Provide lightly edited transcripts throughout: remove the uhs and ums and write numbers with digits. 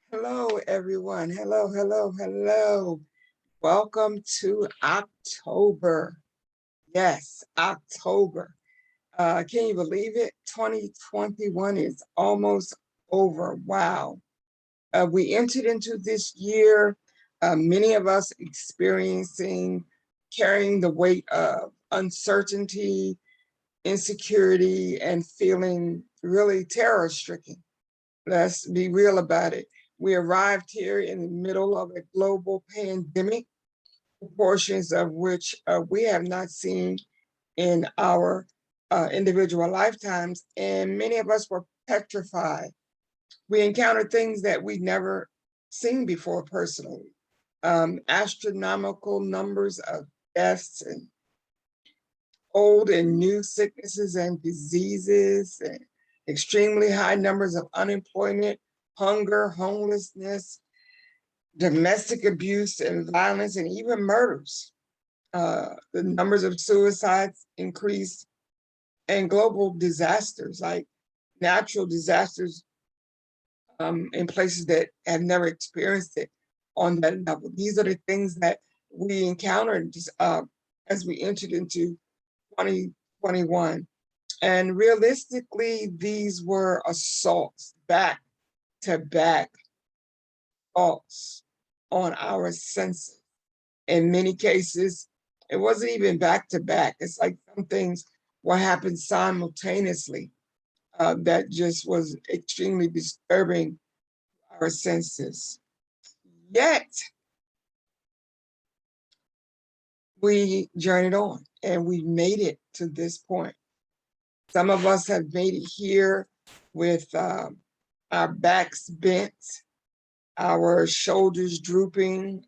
Hello, everyone. Hello, hello, hello. Welcome to October. Yes, October. Can you believe it? 2021 is almost over. Wow. We entered into this year, many of us experiencing, carrying the weight of uncertainty, insecurity, and feeling really terror stricken. Let's be real about it. We arrived here in the middle of a global pandemic, proportions of which we have not seen in our individual lifetimes, and many of us were petrified. We encountered things that we'd never seen before personally. Astronomical numbers of deaths and old and new sicknesses and diseases, and extremely high numbers of unemployment, hunger, homelessness, domestic abuse and violence, and even murders. The numbers of suicides increased, and global disasters like natural disasters in places that have never experienced it on that level. These are the things that we encountered as we entered into 2021. And realistically, these were assaults, back to back assaults on our senses. In many cases, it wasn't even back to back. It's like some things will happen simultaneously that just was extremely disturbing our senses. Yet, we journeyed on and we made it to this point. Some of us have made it here with our backs bent, our shoulders drooping,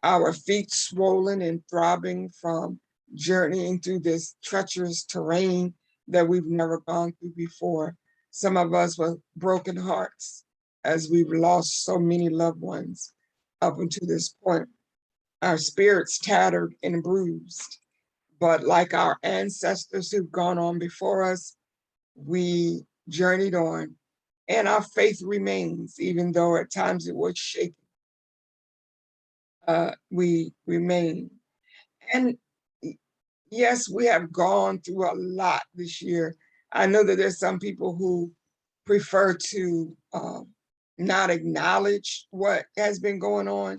our feet swollen and throbbing from journeying through this treacherous terrain that we've never gone through before. Some of us with broken hearts as we've lost so many loved ones up until this point. Our spirits tattered and bruised. But like our ancestors who've gone on before us, we journeyed on, and our faith remains, even though at times it was shaken. We remain. And yes, we have gone through a lot this year. I know that there's some people who prefer to not acknowledge what has been going on.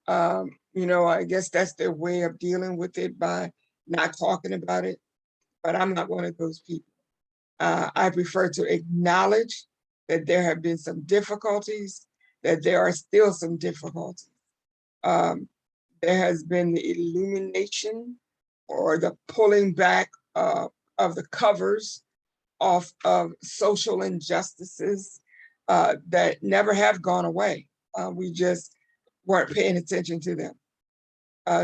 I guess that's their way of dealing with it by not talking about it. But I'm not one of those people. I prefer to acknowledge that there have been some difficulties, that there are still some difficulties. Um, there has been the illumination or the pulling back of the covers off of social injustices that never have gone away. We just weren't paying attention to them.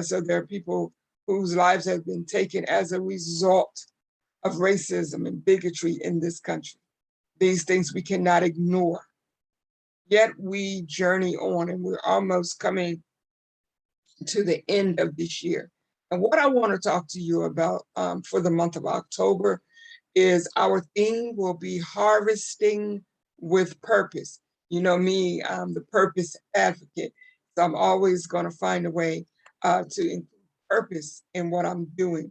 So there are people whose lives have been taken as a result of racism and bigotry in this country. These things we cannot ignore. Yet we journey on, and we're almost coming to the end of this year. And what I want to talk to you about for the month of October is our theme will be harvesting with purpose. You know me, I'm the purpose advocate. So I'm always going to find a way to include purpose in what I'm doing.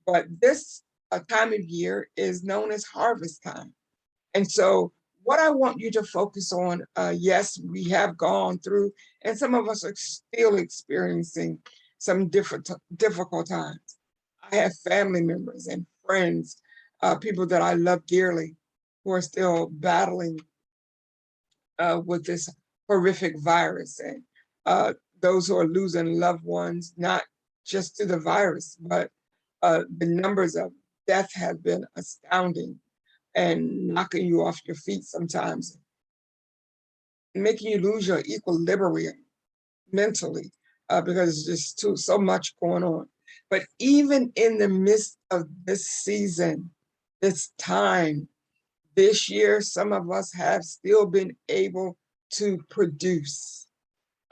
But this time of year is known as harvest time. And so what I want you to focus on, yes, we have gone through, and some of us are still experiencing some difficult times. I have family members and friends, people that I love dearly, who are still battling with this horrific virus, and those who are losing loved ones, not just to the virus, but the numbers of death have been astounding and knocking you off your feet sometimes, making you lose your equilibrium mentally because there's just so much going on. But even in the midst of this season, this time, this year, some of us have still been able to produce.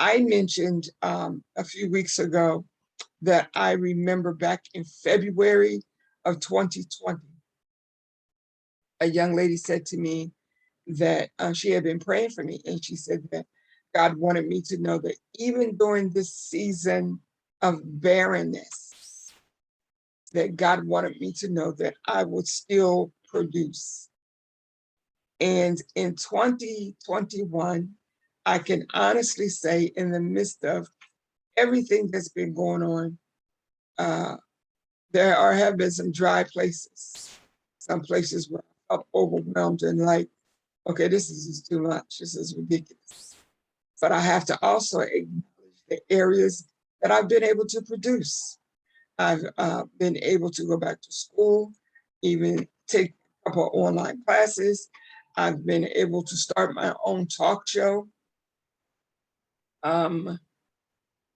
I mentioned a few weeks ago that I remember back in February of 2020, a young lady said to me, that she had been praying for me, and she said that God wanted me to know that even during this season of barrenness, that God wanted me to know that I would still produce. And in 2021, I can honestly say, in the midst of everything that's been going on, uh, have been some dry places, some places where I felt overwhelmed and like, okay, this is just too much. This is ridiculous. But I have to also acknowledge the areas that I've been able to produce. I've been able to go back to school, even take a couple of online classes. I've been able to start my own talk show. Um,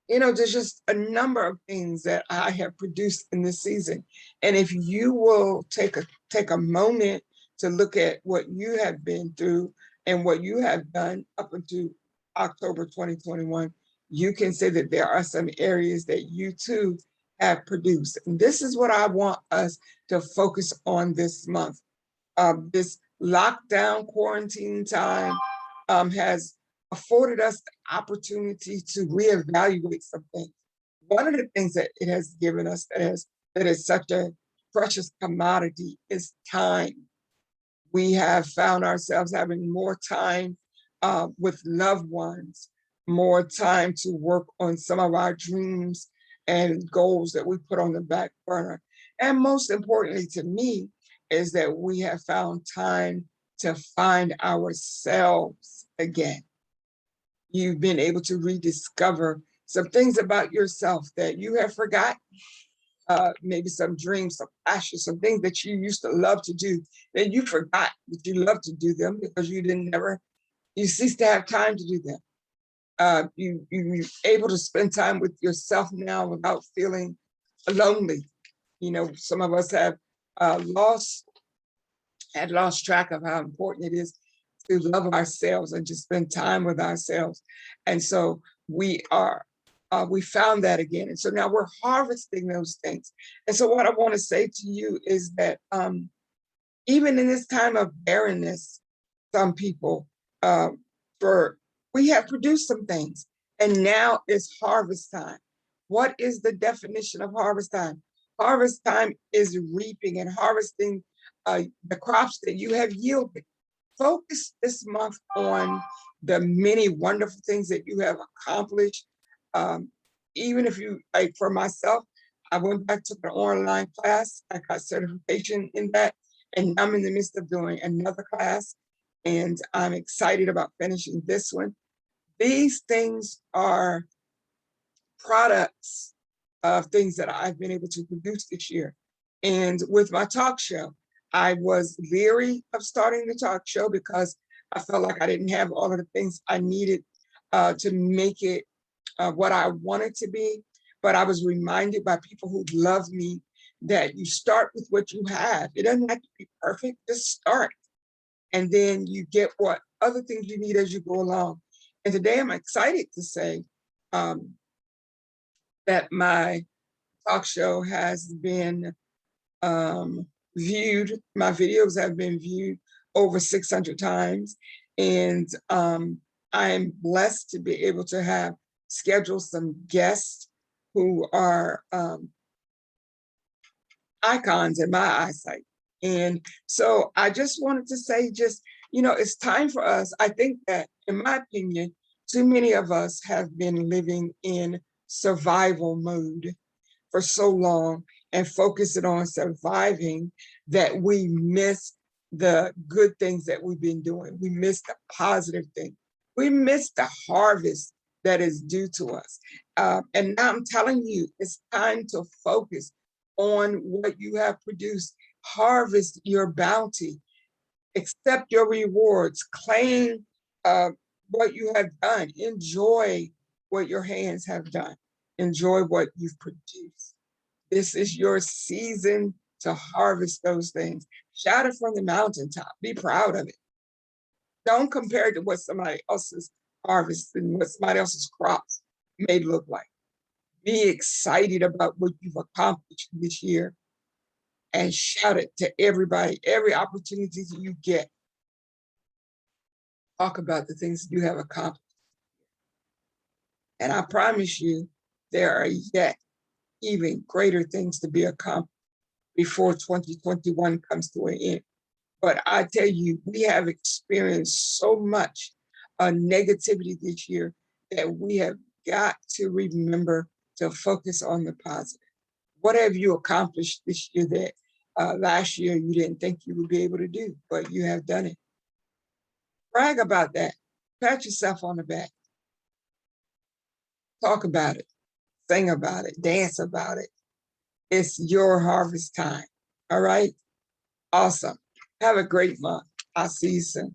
there's just a number of things that I have produced in this season. And if you will take a moment to look at what you have been through and what you have done up until October 2021, you can say that there are some areas that you too have produced. And this is what I want us to focus on this month. This lockdown quarantine time has afforded us the opportunity to reevaluate some things. One of the things that it has given us that is such a precious commodity is time. We have found ourselves having more time with loved ones, more time to work on some of our dreams and goals that we put on the back burner. And most importantly to me is that we have found time to find ourselves again. You've been able to rediscover some things about yourself that you have forgotten. Maybe some dreams, some passions, some things that you used to love to do that you forgot that you love to do them because you ceased to have time to do them. You're able to spend time with yourself now without feeling lonely. Some of us have lost track of how important it is to love ourselves and to spend time with ourselves. And so we found that again. And so now we're harvesting those things. And so what I want to say to you is that even in this time of barrenness, some people, uh, we have produced some things, and now it's harvest time. What is the definition of harvest time? Harvest time is reaping and harvesting the crops that you have yielded. Focus this month on the many wonderful things that you have accomplished. Um, Even if you, like for myself, I went back to an online class. I got certification in that, and I'm in the midst of doing another class, and I'm excited about finishing this one. These things are products of things that I've been able to produce this year. And with my talk show, I was leery of starting the talk show because I felt like I didn't have all of the things I needed to make it what I wanted to be. But I was reminded by people who love me that you start with what you have. It doesn't have to be perfect, just start. And then you get what other things you need as you go along. And today I'm excited to say um, that my talk show has been viewed. My videos have been viewed over 600 times. And I am blessed to be able to have scheduled some guests who are icons in my eyesight. And so I just wanted to say, it's time for us. I think that, in my opinion, too many of us have been living in survival mode for so long and focusing on surviving that we miss the good things that we've been doing. We miss the positive thing. We miss the harvest that is due to us. And now I'm telling you, it's time to focus on what you have produced. Harvest your bounty, accept your rewards, claim what you have done, enjoy what your hands have done, enjoy what you've produced. This is your season to harvest those things. Shout it from the mountaintop. Be proud of it. Don't compare it to what somebody else's harvest and what somebody else's crops may look like. Be excited about what you've accomplished this year and shout it to everybody, every opportunity that you get. Talk about the things you have accomplished. And I promise you, there are yet even greater things to be accomplished before 2021 comes to an end. But I tell you, we have experienced so much negativity this year that we have got to remember to focus on the positive. What have you accomplished this year that last year you didn't think you would be able to do, but you have done it? Brag about that. Pat yourself on the back. Talk about it. Sing about it. Dance about it. It's your harvest time. All right? Awesome. Have a great month. I'll see you soon.